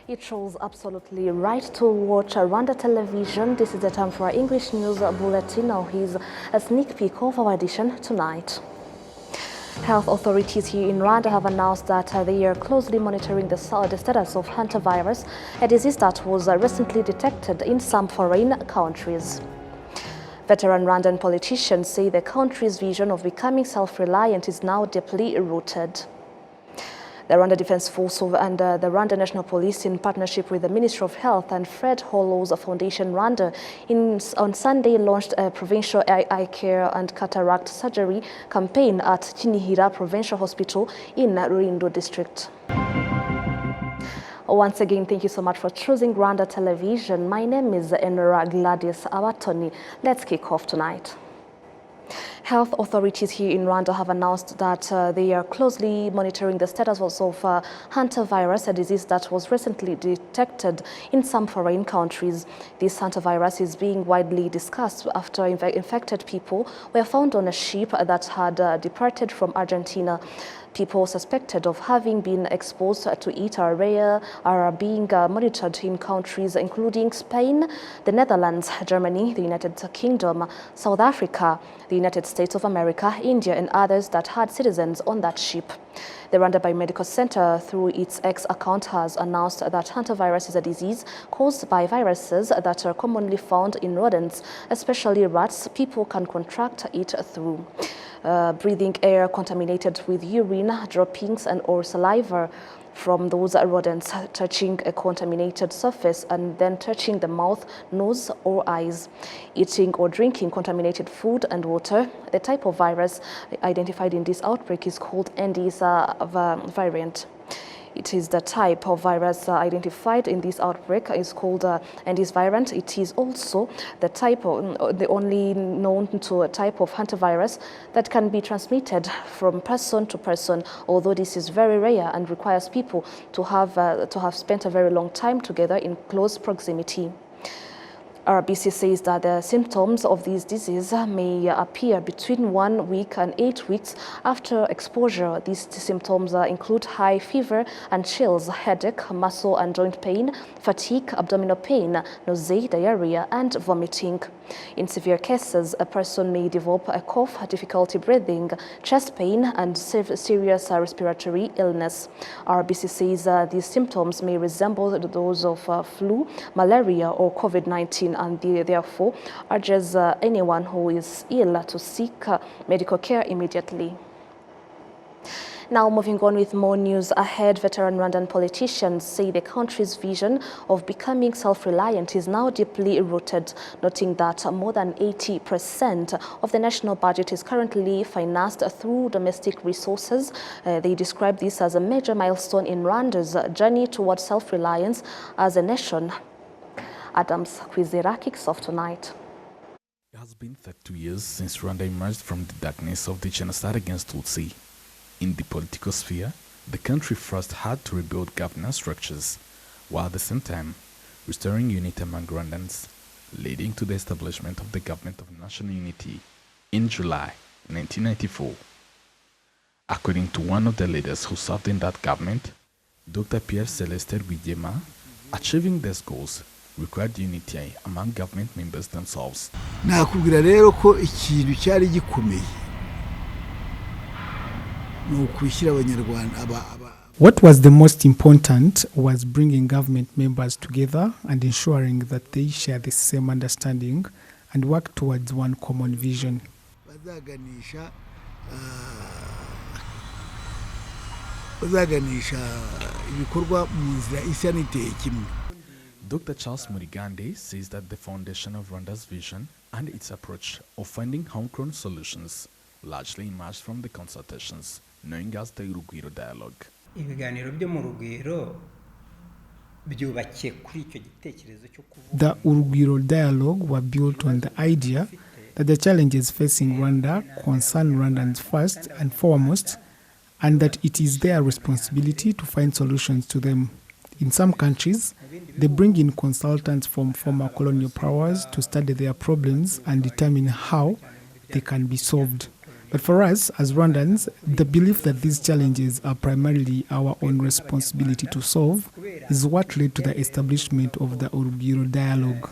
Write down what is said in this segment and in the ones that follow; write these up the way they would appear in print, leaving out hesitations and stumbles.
It shows absolutely right to watch Rwanda television. This is the time for our English news bulletin. Now here's a sneak peek of our edition tonight. Health authorities here in Rwanda have announced that they are closely monitoring the status of hantavirus, a disease that was recently detected in some foreign countries. Veteran Rwandan politicians say the country's vision of becoming self-reliant is now deeply rooted. The Rwanda Defense Force and the Rwanda National Police, in partnership with the Ministry of Health and Fred Hollows Foundation Rwanda, on Sunday launched a provincial eye care and cataract surgery campaign at Kinihira Provincial Hospital in Rulindo District. Once again, thank you so much for choosing Rwanda Television. My name is Enora Gladys Awatoni. Let's kick off tonight. Health authorities here in Rwanda have announced that they are closely monitoring the status of hantavirus, a disease that was recently detected in some foreign countries. This hantavirus is being widely discussed after infected people were found on a ship that had departed from Argentina. People suspected of having been exposed to it are being monitored in countries including Spain, the Netherlands, Germany, the United Kingdom, South Africa, the United States of America, India, and others that had citizens on that ship. The Rwanda Biomedical Center, through its X account, has announced that hantavirus is a disease caused by viruses that are commonly found in rodents, especially rats. People can contract it through breathing air contaminated with urine, droppings, or saliva from those rodents, touching a contaminated surface and then touching the mouth, nose, or eyes, eating or drinking contaminated food and water. The type of virus identified in this outbreak is called Andes variant. It is the type of virus identified in this outbreak is called Andes variant. It is also the type of, the only known to a type of hantavirus that can be transmitted from person to person, although this is very rare and requires people to have spent a very long time together in close proximity. RBC says that the symptoms of this disease may appear between 1 week and 8 weeks after exposure. These symptoms include high fever and chills, headache, muscle and joint pain, fatigue, abdominal pain, nausea, diarrhea, and vomiting. In severe cases, a person may develop a cough, difficulty breathing, chest pain, and serious respiratory illness. RBC says these symptoms may resemble those of flu, malaria, or COVID-19, and therefore urges anyone who is ill to seek medical care immediately. Now, moving on with more news ahead, veteran Rwandan politicians say the country's vision of becoming self-reliant is now deeply rooted, noting that more than 80% of the national budget is currently financed through domestic resources. They describe this as a major milestone in Rwanda's journey towards self-reliance as a nation. Adams Kwizera kicks off tonight. It has been 32 years since Rwanda emerged from the darkness of the genocide against Tutsi. In the political sphere, the country first had to rebuild governance structures, while at the same time restoring unity among Rwandans, leading to the establishment of the Government of National Unity in July 1994. According to one of the leaders who served in that government, Dr. Pierre Celestin Rwigema, achieving these goals required unity among government members themselves. Nakubwira rero ko ikintu cyari gikomeye no kwishyira abanyarwanda What was the most important was bringing government members together and ensuring that they share the same understanding and work towards one common vision. Bazaganisha ibikorwa mu nzira isa n'iteye kimwe. Dr. Charles Murigande says that the foundation of Rwanda's vision and its approach of finding homegrown solutions largely emerged from the consultations known as the Urugwiro dialogue. The Urugwiro dialogue were built on the idea that the challenges facing Rwanda concern Rwandans first and foremost, and that it is their responsibility to find solutions to them. In some countries, they bring in consultants from former colonial powers to study their problems and determine how they can be solved. But for us, as Rwandans, the belief that these challenges are primarily our own responsibility to solve is what led to the establishment of the Urugwiro Dialogue.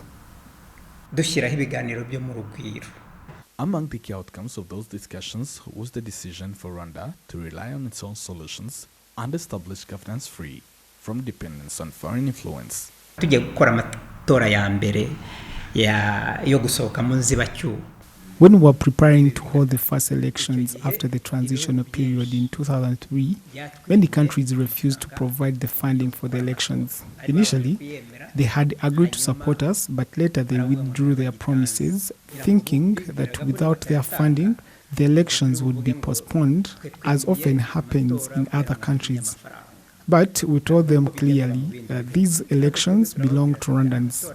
Among the key outcomes of those discussions was the decision for Rwanda to rely on its own solutions and establish governance free from dependence on foreign influence. When we were preparing to hold the first elections after the transitional period in 2003, many countries refused to provide the funding for the elections. Initially, they had agreed to support us, but later they withdrew their promises, thinking that without their funding, the elections would be postponed, as often happens in other countries. But we told them clearly that these elections belong to Rwandans.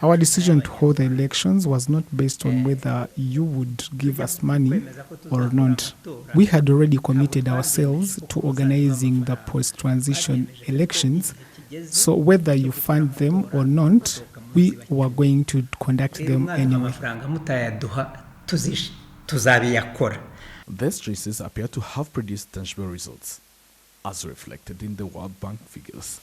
Our decision to hold the elections was not based on whether you would give us money or not. We had already committed ourselves to organizing the post-transition elections, so whether you fund them or not, we were going to conduct them anyway. These choices appear to have produced tangible results, as reflected in the World Bank figures.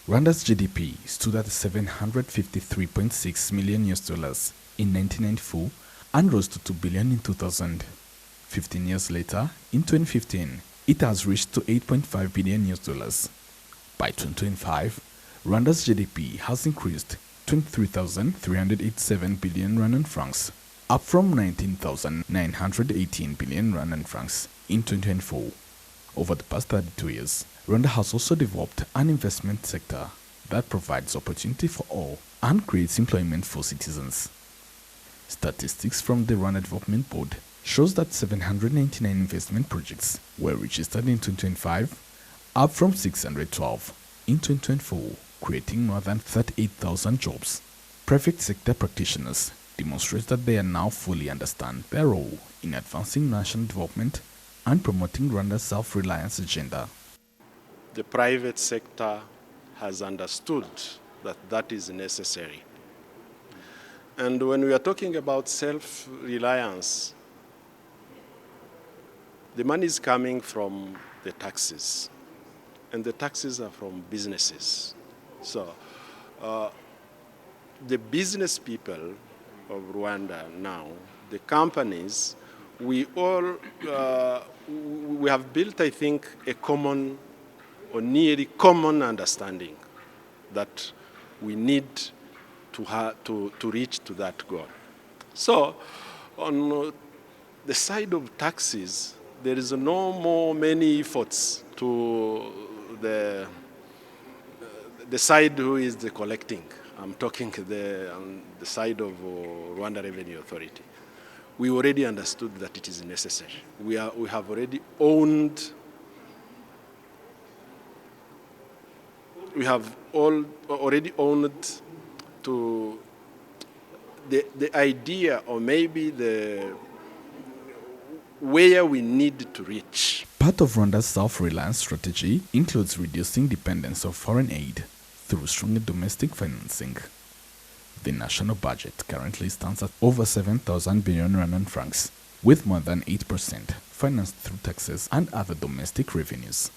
Rwanda's GDP stood at $753.6 million in 1994 and rose to $2 billion in 2000. 15 years later, in 2015, it has reached to $8.5 billion. By 2025, Rwanda's GDP has increased 23,387 billion Rwandan francs, up from 19,918 billion Rwandan francs in 2024. Over the past 32 years, Rwanda has also developed an investment sector that provides opportunity for all and creates employment for citizens. Statistics from the Rwanda Development Board shows that 799 investment projects were registered in 2025, up from 612 in 2024, creating more than 38,000 jobs. Private sector practitioners demonstrate that they now fully understand their role in advancing national development and promoting Rwanda's self-reliance agenda. The private sector has understood that that is necessary. And when we are talking about self-reliance, the money is coming from the taxes, and the taxes are from businesses. So the business people of Rwanda now, the companies, we have built, I think, a common or nearly common understanding that we need to reach to that goal. So on the side of taxes, there is no more many efforts to the side who is the collecting. I'm talking on the side of Rwanda Revenue Authority. We already understood that it is necessary. We have already owned. We have already owned to the idea, or maybe the where we need to reach. Part of Rwanda's self-reliance strategy includes reducing dependence of foreign aid through stronger domestic financing. The national budget currently stands at over 7,000 billion Rwandan francs, with more than 8% financed through taxes and other domestic revenues.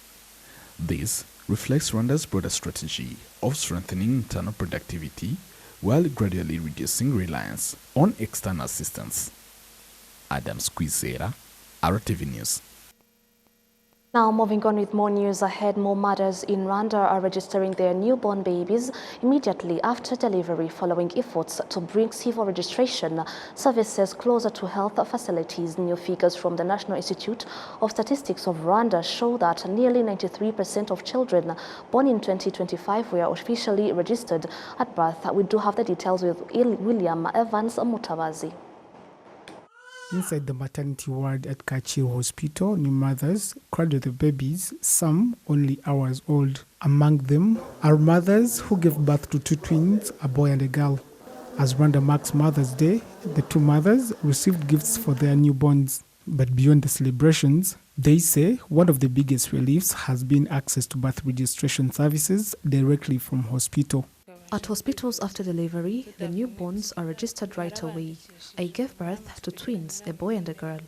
This reflects Rwanda's broader strategy of strengthening internal productivity while gradually reducing reliance on external assistance. Adam Squizera, RwandaTV News. Now, moving on with more news ahead, more mothers in Rwanda are registering their newborn babies immediately after delivery following efforts to bring civil registration services closer to health facilities. New figures from the National Institute of Statistics of Rwanda show that nearly 93% of children born in 2025 were officially registered at birth. We do have the details with William Evans Mutabazi. Inside the maternity ward at Kachio Hospital, new mothers cradle the babies, some only hours old. Among them are mothers who gave birth to two twins, a boy and a girl. As Rwanda marks Mother's Day, the two mothers received gifts for their newborns. But beyond the celebrations, they say one of the biggest reliefs has been access to birth registration services directly from hospital. At hospitals after delivery, the newborns are registered right away. I gave birth to twins, a boy and a girl.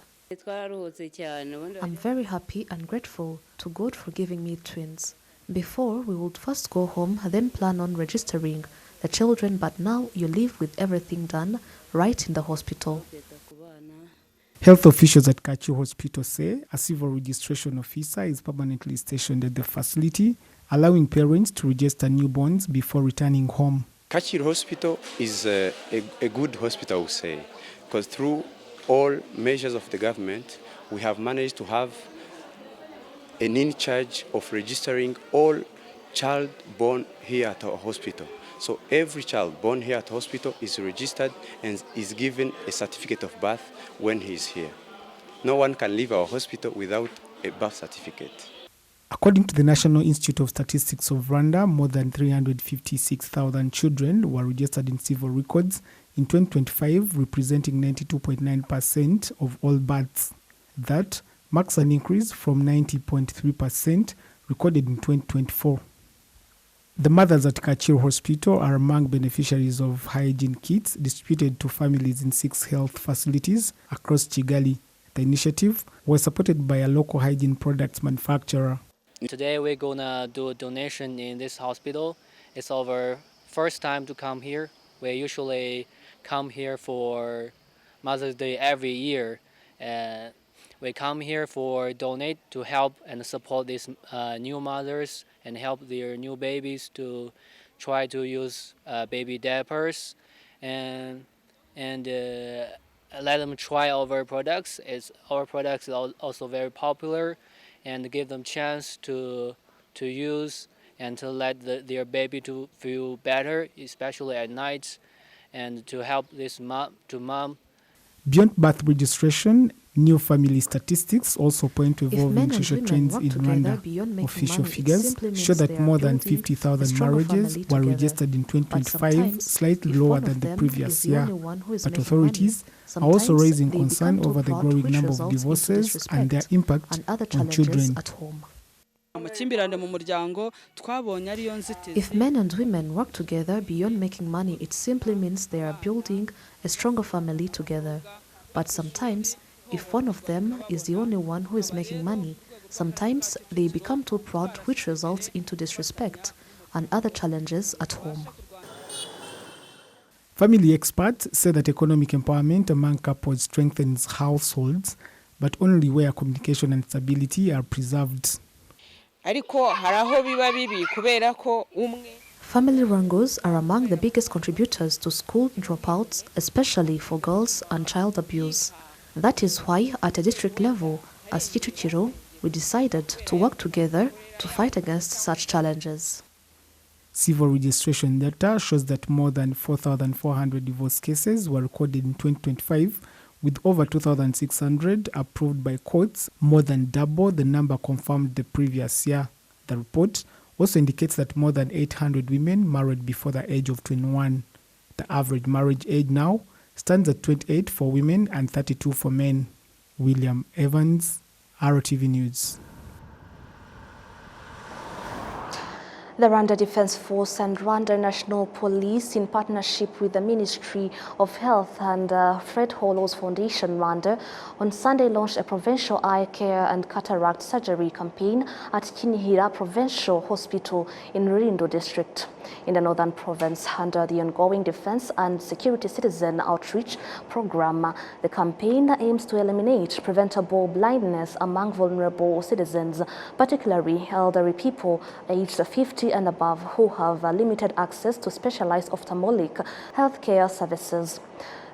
I'm very happy and grateful to God for giving me twins. Before, we would first go home, then plan on registering the children, but now you live with everything done right in the hospital. Health officials at Kachu Hospital say a civil registration officer is permanently stationed at the facility, allowing parents to register newborns before returning home. Kachir Hospital is a good hospital, I would say, because through all measures of the government, we have managed to have an in charge of registering all child born here at our hospital. So every child born here at hospital is registered and is given a certificate of birth when he is here. No one can leave our hospital without a birth certificate. According to the National Institute of Statistics of Rwanda, more than 356,000 children were registered in civil records in 2025, representing 92.9% of all births. That marks an increase from 90.3% recorded in 2024. The mothers at Kachir Hospital are among beneficiaries of hygiene kits distributed to families in 6 health facilities across Kigali. The initiative was supported by a local hygiene products manufacturer. Today we're gonna do a donation in this hospital. It's our first time to come here. We usually come here for Mother's Day every year. We come here for donate to help and support these new mothers and help their new babies to try to use baby diapers and let them try our products. Our products are also very popular, and give them chance to use and to let their baby to feel better, especially at night, and to help this mom. Beyond birth registration, new family statistics also point to If evolving men and social women trends work in together Rwanda. beyond making Official money, it figures simply means show that they are more than building a 50,000 stronger marriages family were together. registered in But 2025, sometimes, slightly if lower one of than the them previous is the year. only one who is But making authorities money, are also sometimes raising they concern become too over the proud, growing which number of results into divorces and their disrespect impact and other on challenges children. at home. If If men and women work together beyond making money, it simply means they are building a stronger family together. But sometimes, if one of them is the only one who is making money, sometimes they become too proud, which results into disrespect and other challenges at home. Family experts say that economic empowerment among couples strengthens households, but only where communication and stability are preserved. Family wrangles are among the biggest contributors to school dropouts, especially for girls, and child abuse. That is why, at a district level, as Kicukiro, we decided to work together to fight against such challenges. Civil registration data shows that more than 4,400 divorce cases were recorded in 2025, with over 2,600 approved by courts, more than double the number confirmed the previous year. The report also indicates that more than 800 women married before the age of 21. The average marriage age now stands at 28 for women and 32 for men. William Evans, RwandaTV News. The Rwanda Defense Force and Rwanda National Police, in partnership with the Ministry of Health and Fred Hollows Foundation Rwanda, on Sunday launched a provincial eye care and cataract surgery campaign at Kinihira Provincial Hospital in Rulindo District in the Northern Province under the ongoing Defense and Security Citizen Outreach Program. The campaign aims to eliminate preventable blindness among vulnerable citizens, particularly elderly people aged 50 and above who have limited access to specialized ophthalmic healthcare services.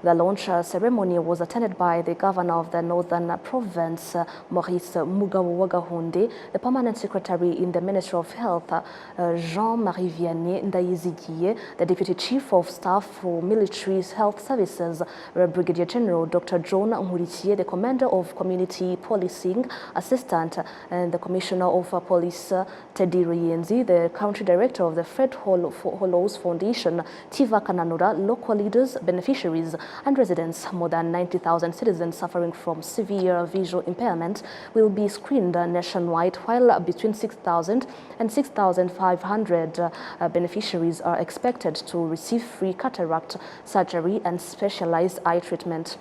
The launch ceremony was attended by the Governor of the Northern Province, Maurice Mugabo-Wagahunde, the Permanent Secretary in the Ministry of Health, Jean-Marie Vianney Ndayizigiye, the Deputy Chief of Staff for Military Health Services, Brigadier General Dr. John Nkurikiye, the Commander of Community Policing Assistant, and the Commissioner of Police, Teddy Ruyenzi, the Country Director of the Fred Hollows Foundation, Tiva Kananura, local leaders, beneficiaries, and residents. More than 90,000 citizens suffering from severe visual impairment will be screened nationwide, while between 6,000 and 6,500 beneficiaries are expected to receive free cataract surgery and specialized eye treatment.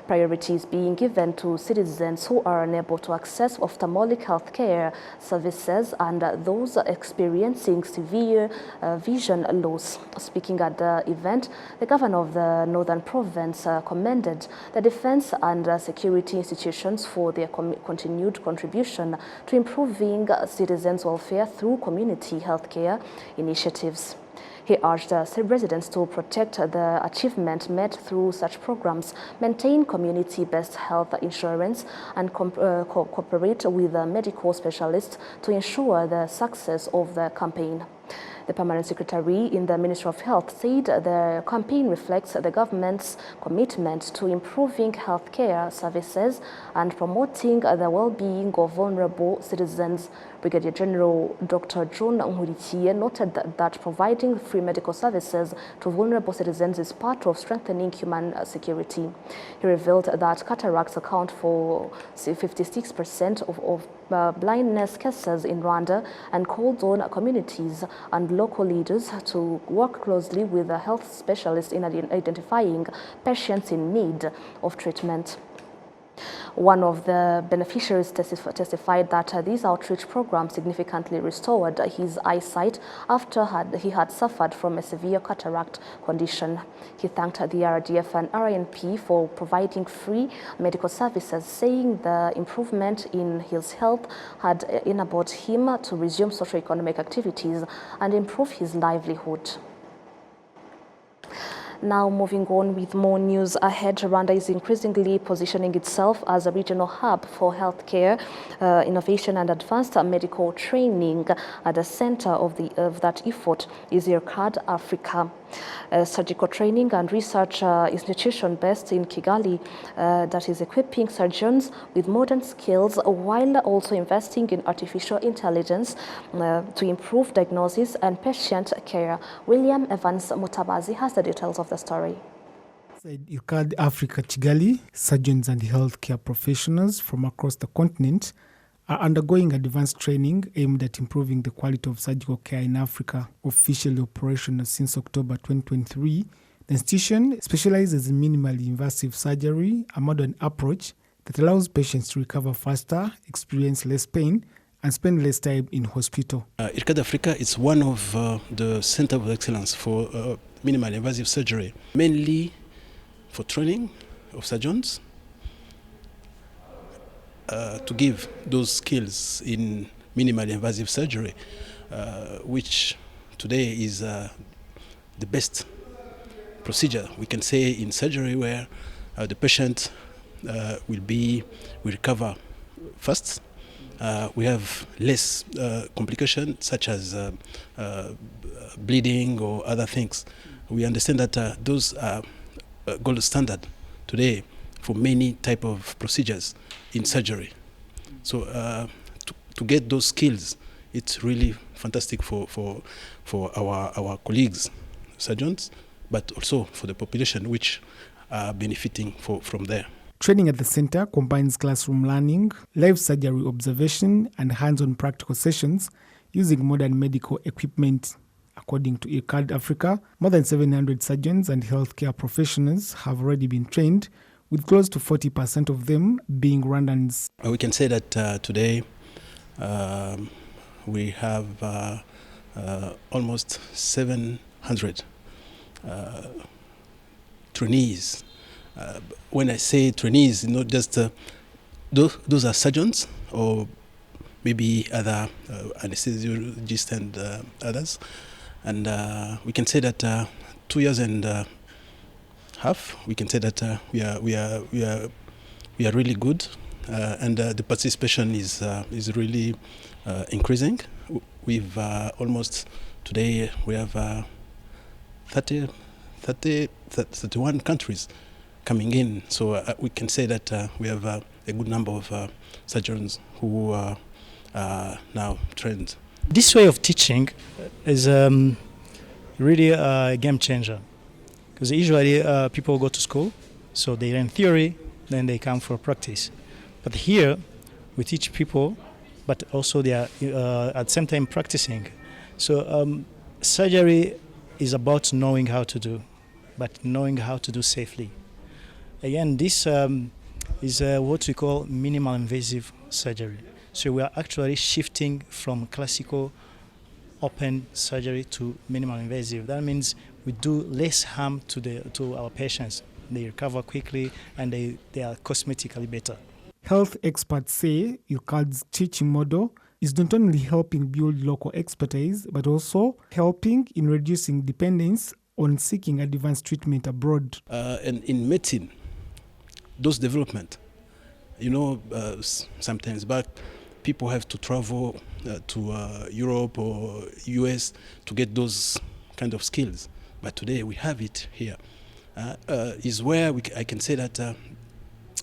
Priority is being given to citizens who are unable to access ophthalmic health care services and those experiencing severe vision loss. Speaking at the event, the governor of the Northern Province commended the defense and security institutions for their continued contribution to improving citizens' welfare through community healthcare initiatives. He urged residents to protect the achievement made through such programs, maintain community-based health insurance, and cooperate with medical specialists to ensure the success of the campaign. The permanent secretary in the Ministry of Health said the campaign reflects the government's commitment to improving healthcare services and promoting the well-being of vulnerable citizens. Brigadier General Dr. John Nkurikiye noted that providing free medical services to vulnerable citizens is part of strengthening human security. He revealed that cataracts account for 56% of blindness cases in Rwanda and called on communities and local leaders to work closely with the health specialists in identifying patients in need of treatment. One of the beneficiaries testified that these outreach programs significantly restored his eyesight after he had suffered from a severe cataract condition. He thanked the RDF and RNP for providing free medical services, saying the improvement in his health had enabled him to resume socio-economic activities and improve his livelihood. Now moving on with more news ahead, Rwanda is increasingly positioning itself as a regional hub for healthcare, innovation and advanced medical training. At the center of that effort is IRCAD Africa, a surgical training and research institution based in Kigali that is equipping surgeons with modern skills while also investing in artificial intelligence to improve diagnosis and patient care. William Evans Mutabazi has the details of the story. Inside IRCAD Africa Kigali, surgeons and healthcare professionals from across the continent are undergoing advanced training aimed at improving the quality of surgical care in Africa. Officially operational since October 2023, the institution specializes in minimally invasive surgery, a modern approach that allows patients to recover faster, experience less pain, and spend less time in hospital. IRCAD Africa is one of the Center of Excellence for minimally invasive surgery, mainly for training of surgeons, to give those skills in minimally invasive surgery, which today is the best procedure we can say in surgery, where the patient will recover fast. We have less complications such as bleeding or other things. We understand that those are gold standard today for many type of procedures in surgery. So to get those skills, it's really fantastic for our colleagues, surgeons, but also for the population which are benefiting from there. Training at the center combines classroom learning, live surgery observation, and hands-on practical sessions using modern medical equipment. According to IRCAD Africa, more than 700 surgeons and healthcare professionals have already been trained, with close to 40% of them being Rwandans. We can say that today we have almost 700 trainees. When I say trainees, not just those are surgeons or maybe other anesthesiologists and others. And we can say that 2 years and a half, we can say that we are really good, and the participation is really increasing. We've almost today we have 31 countries coming in, so we can say that we have a good number of surgeons who are now trained. This way of teaching is really a game changer, because usually people go to school, so they learn theory, then they come for practice. But here we teach people, but also they are at the same time practicing. So surgery is about knowing how to do, but knowing how to do safely. Again, this is what we call minimal invasive surgery. So we are actually shifting from classical open surgery to minimal invasive. That means we do less harm to our patients. They recover quickly and they are cosmetically better. Health experts say ILCAD's teaching model is not only helping build local expertise, but also helping in reducing dependence on seeking advanced treatment abroad. And in medicine, those development, sometimes back, people have to travel to Europe or US to get those kind of skills. But today we have it here. Is where I can say that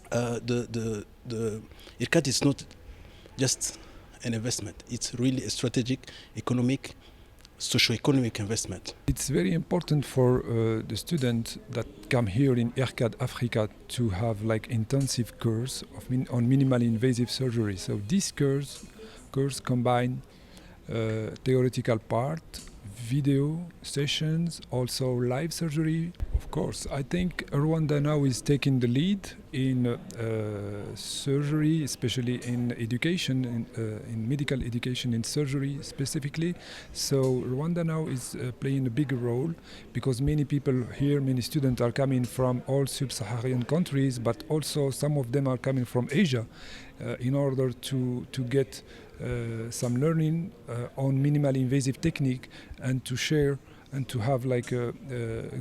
the IRCAD is not just an investment. It's really a strategic, economic, socio-economic investment. It's very important for the students that come here in IRCAD Africa to have like intensive course on minimally invasive surgery. So this course combine theoretical part, video sessions, also live surgery. Of course, I think Rwanda now is taking the lead in surgery, especially in education, in medical education, in surgery specifically. So Rwanda now is playing a big role because many people here, many students are coming from all sub-Saharan countries, but also some of them are coming from Asia in order to get some learning on minimally invasive technique and to share and to have like a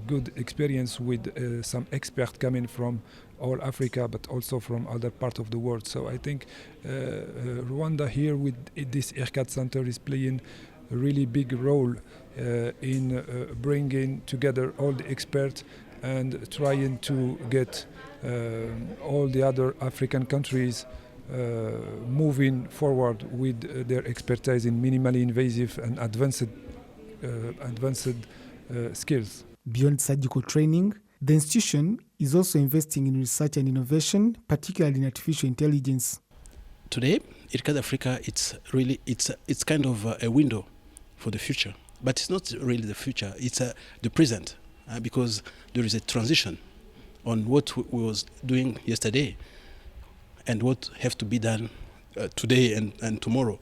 good experience with some experts coming from all Africa, but also from other parts of the world. So I think Rwanda here with this IRCAD Center is playing a really big role in bringing together all the experts and trying to get all the other African countries moving forward with their expertise in minimally invasive and advanced skills. Beyond surgical training, the institution is also investing in research and innovation, particularly in artificial intelligence. Today, IRCAD Africa, it's kind of a window for the future, but it's not really the future. It's the present, because there is a transition on what we was doing yesterday and what have to be done today and tomorrow.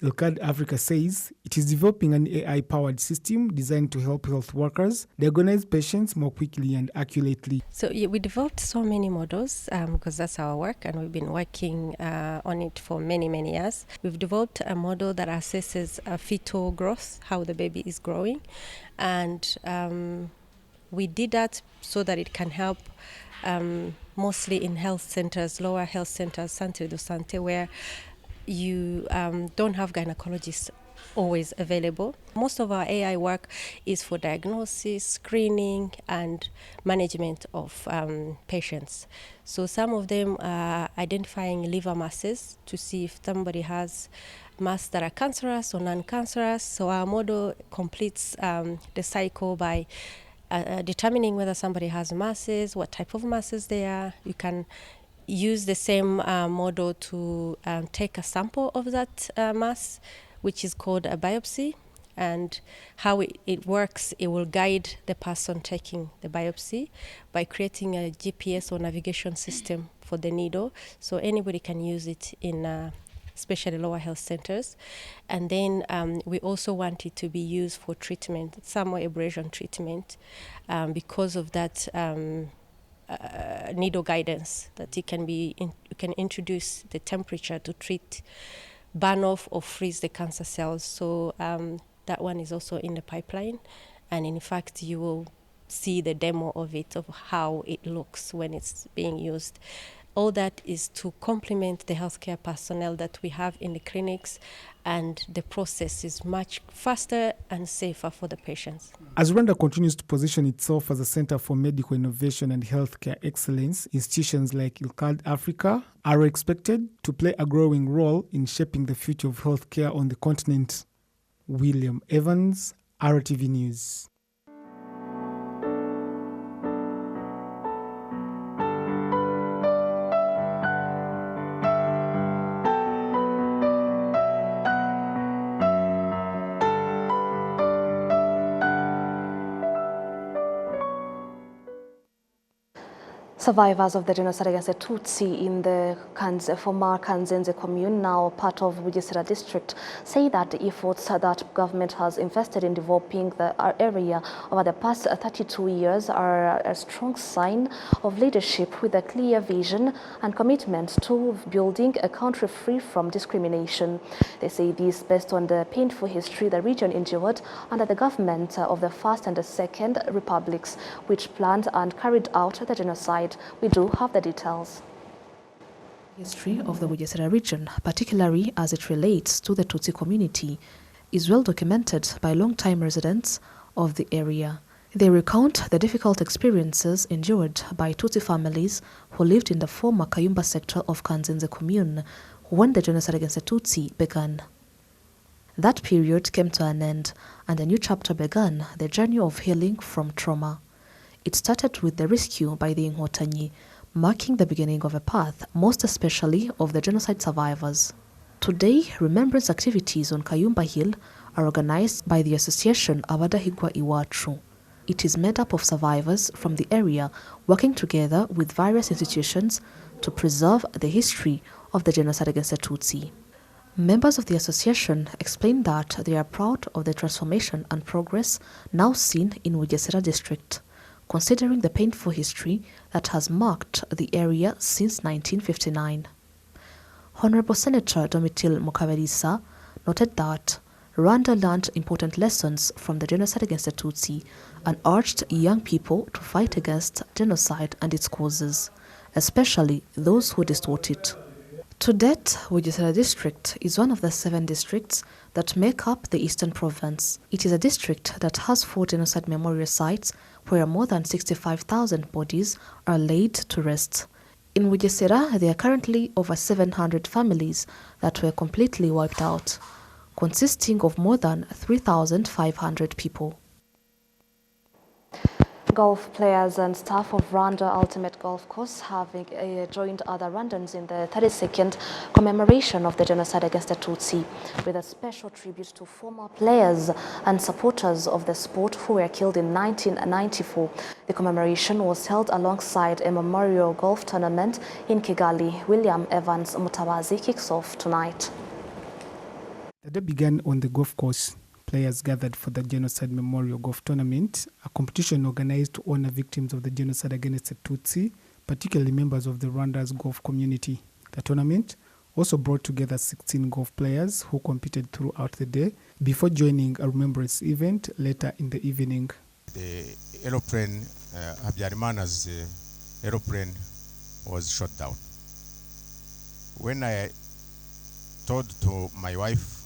ILCAD Africa says it is developing an AI-powered system designed to help health workers diagnose patients more quickly and accurately. So we developed so many models because that's our work, and we've been working on it for many, many years. We've developed a model that assesses fetal growth, how the baby is growing, and we did that so that it can help mostly in health centers, lower health centers, Centre de Santé, where you don't have gynecologists always available. Most of our AI work is for diagnosis, screening, and management of patients. So some of them are identifying liver masses to see if somebody has masses that are cancerous or non-cancerous. So our model completes the cycle by determining whether somebody has masses, what type of masses they are. You can use the same model to take a sample of that mass, which is called a biopsy. And how it works, it will guide the person taking the biopsy by creating a GPS or navigation system for the needle. So anybody can use it in especially lower health centers. And then we also want it to be used for treatment, thermal abrasion treatment, because of that needle guidance, that it can be you can introduce the temperature to treat, burn off or freeze the cancer cells. So that one is also in the pipeline, and in fact you will see the demo of it, of how it looks when it's being used. All that is to complement the healthcare personnel that we have in the clinics, and the process is much faster and safer for the patients. As Rwanda continues to position itself as a center for medical innovation and healthcare excellence, institutions like ILCAD Africa are expected to play a growing role in shaping the future of healthcare on the continent. William Evans, RwandaTV News. Survivors of the genocide against the Tutsi in the former Kanzenze commune, now part of Bugesera district, say that the efforts that government has invested in developing the area over the past 32 years are a strong sign of leadership with a clear vision and commitment to building a country free from discrimination. They say this based on the painful history the region endured under the government of the First and the Second Republics, which planned and carried out the genocide. We do have the details. History of the Bugesera region, particularly as it relates to the Tutsi community, is well documented by long-time residents of the area. They recount the difficult experiences endured by Tutsi families who lived in the former Kayumba sector of Kanzenze commune when the genocide against the Tutsi began. That period came to an end, and a new chapter began, the journey of healing from trauma. It started with the rescue by the Inkotanyi, marking the beginning of a path, most especially of the genocide survivors. Today, remembrance activities on Kayumba Hill are organized by the association Abadahigwa Iwacu. It is made up of survivors from the area working together with various institutions to preserve the history of the genocide against the Tutsi. Members of the association explain that they are proud of the transformation and progress now seen in Bugesera district, considering the painful history that has marked the area since 1959. Honorable Senator Domitil Mukabalisa noted that Rwanda learned important lessons from the genocide against the Tutsi and urged young people to fight against genocide and its causes, especially those who distort it. To date, Bugesera district is one of the 7 districts that make up the Eastern Province. It is a district that has 4 genocide memorial sites where more than 65,000 bodies are laid to rest. In Bugesera, there are currently over 700 families that were completely wiped out, consisting of more than 3,500 people. Golf players and staff of Rwanda Ultimate Golf Course have joined other Rwandans in the 32nd commemoration of the genocide against the Tutsi, with a special tribute to former players and supporters of the sport who were killed in 1994. The commemoration was held alongside a memorial golf tournament in Kigali. William Evans Mutabazi kicks off tonight. The day began on the golf course. Players gathered for the Genocide Memorial Golf Tournament, a competition organized to honor victims of the genocide against the Tutsi, particularly members of the Rwanda's golf community. The tournament also brought together 16 golf players who competed throughout the day before joining a remembrance event later in the evening. The aeroplane, Habyarimana's aeroplane was shot down. When I told to my wife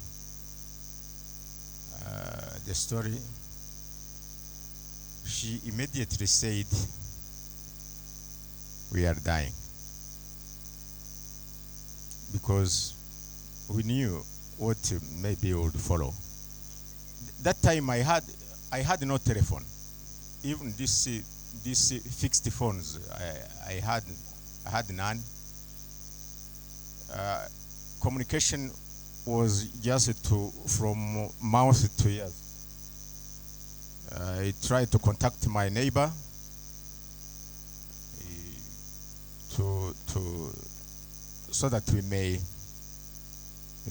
the story, she immediately said, "We are dying," because we knew what maybe would follow. That time I had no telephone, even these fixed phones I had none. Communication was just from mouth to ears. I tried to contact my neighbor so that we may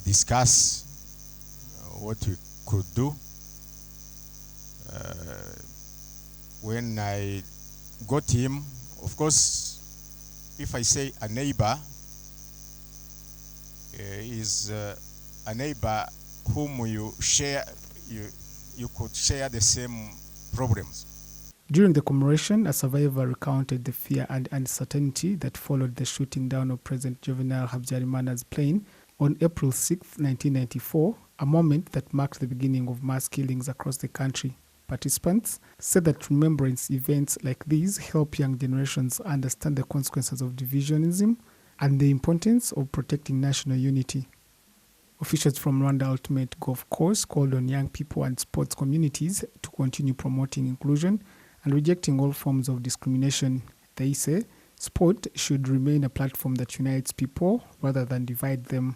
discuss what we could do. When I got him, of course, if I say a neighbor, is a neighbor whom you could share the same problems. During the commemoration, a survivor recounted the fear and uncertainty that followed the shooting down of President Juvenal Habyarimana's plane on April 6, 1994, a moment that marked the beginning of mass killings across the country. Participants said that remembrance events like these help young generations understand the consequences of divisionism and the importance of protecting national unity. Officials from Rwanda Ultimate Golf Course called on young people and sports communities to continue promoting inclusion and rejecting all forms of discrimination. They say sport should remain a platform that unites people rather than divide them.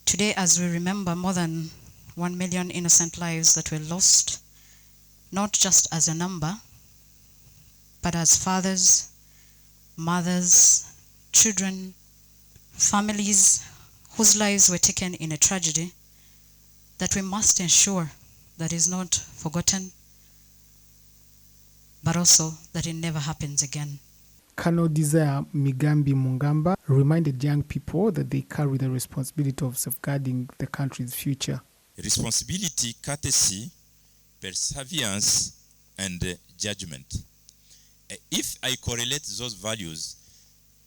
Today, as we remember more than 1 million innocent lives that were lost, not just as a number, but as fathers, mothers, children, families whose lives were taken in a tragedy that we must ensure that is not forgotten, but also that it never happens again. Colonel Desire Migambi Mungamba reminded young people that they carry the responsibility of safeguarding the country's future. Responsibility, courtesy, perseverance, and judgment. If I correlate those values,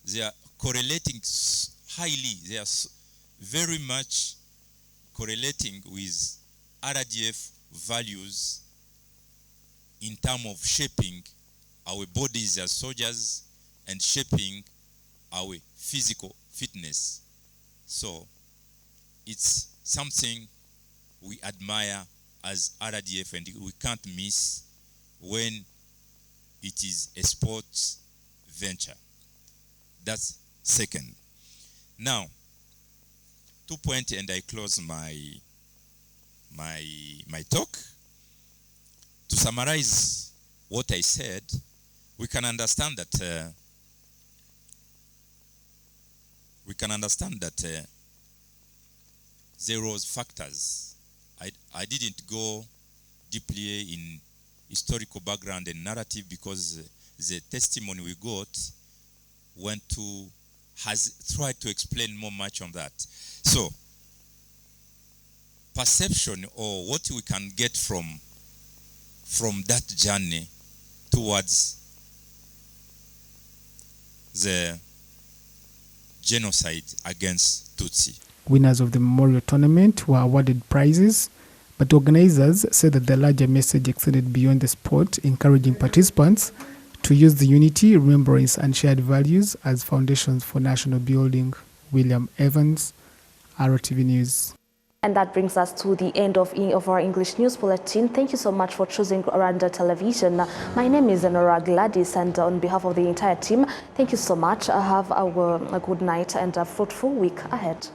they are correlating highly, they are very much correlating with RDF values in terms of shaping our bodies as soldiers and shaping our physical fitness. So it's something we admire as RDF, and we can't miss when it is a sports venture. That's second. Now, 2 points, and I close my talk. To summarize what I said, we can understand that there was factors. I didn't go deeply in historical background and narrative because the testimony we got has tried to explain more much on that. So, perception, or what we can get from that journey towards the genocide against Tutsi. Winners of the memorial tournament were awarded prizes, but organizers said that the larger message extended beyond the sport, encouraging participants to use the unity, remembrance, and shared values as foundations for national building. William Evans, RwandaTV News. And that brings us to the end of our English News Bulletin. Thank you so much for choosing Rwanda Television. My name is Gladys, and on behalf of the entire team, thank you so much. Have a good night and a fruitful week ahead.